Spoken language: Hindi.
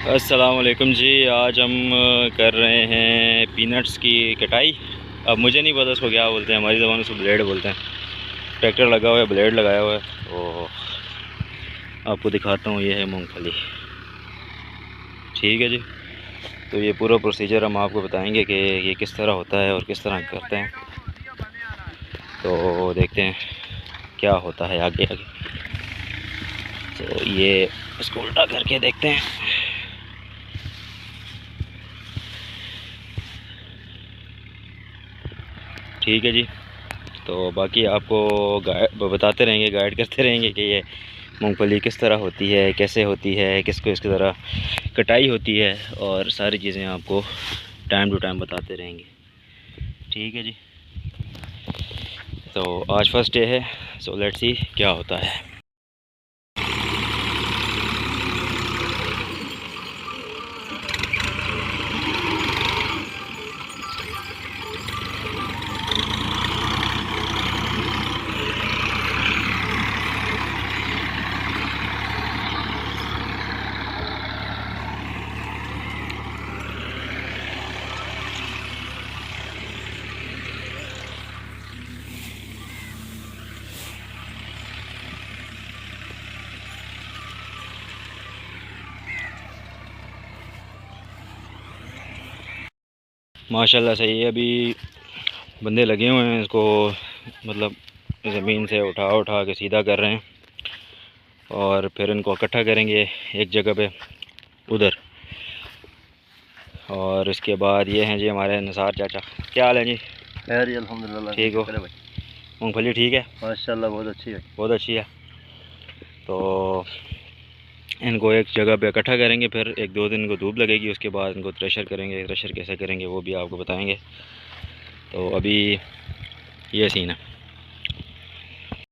अस्सलाम वालेकुम जी। आज हम कर रहे हैं पीनट्स की कटाई। अब मुझे नहीं पता उसको क्या बोलते हैं, हमारी ज़बान में उसको ब्लेड बोलते हैं। ट्रैक्टर लगा हुआ है, ब्लेड लगाया हुआ है। तो आपको दिखाता हूँ, ये है मूंगफली। ठीक है जी। तो ये पूरा प्रोसीजर हम आपको बताएंगे कि ये किस तरह होता है और किस तरह करते हैं। तो देखते हैं क्या होता है आगे आगे। तो ये इसको उल्टा करके देखते हैं। ठीक है जी। तो बाकी आपको बताते रहेंगे, गाइड करते रहेंगे कि ये मूंगफली किस तरह होती है, कैसे होती है, किसको इसकी तरह कटाई होती है, और सारी चीज़ें आपको टाइम टू टाइम बताते रहेंगे। ठीक है जी। तो आज फर्स्ट डे है, सो लेट्स सी क्या होता है। माशाल्लाह सही है। अभी बंदे लगे हुए हैं इसको, मतलब ज़मीन से उठा उठा के सीधा कर रहे हैं, और फिर इनको इकट्ठा करेंगे एक जगह पे उधर। और इसके बाद ये हैं जी हमारे निसार चाचा। क्या हाल है जी? खैर जी, अल्हम्दुलिल्लाह। ठीक हो? भाई मूँगफली ठीक है? माशाल्लाह बहुत अच्छी है। बहुत अच्छी है। तो इनको एक जगह पे इकट्ठा करेंगे, फिर एक दो दिन इनको धूप लगेगी, उसके बाद इनको थ्रेशर करेंगे। थ्रेशर कैसे करेंगे वो भी आपको बताएंगे। तो अभी ये सीन है।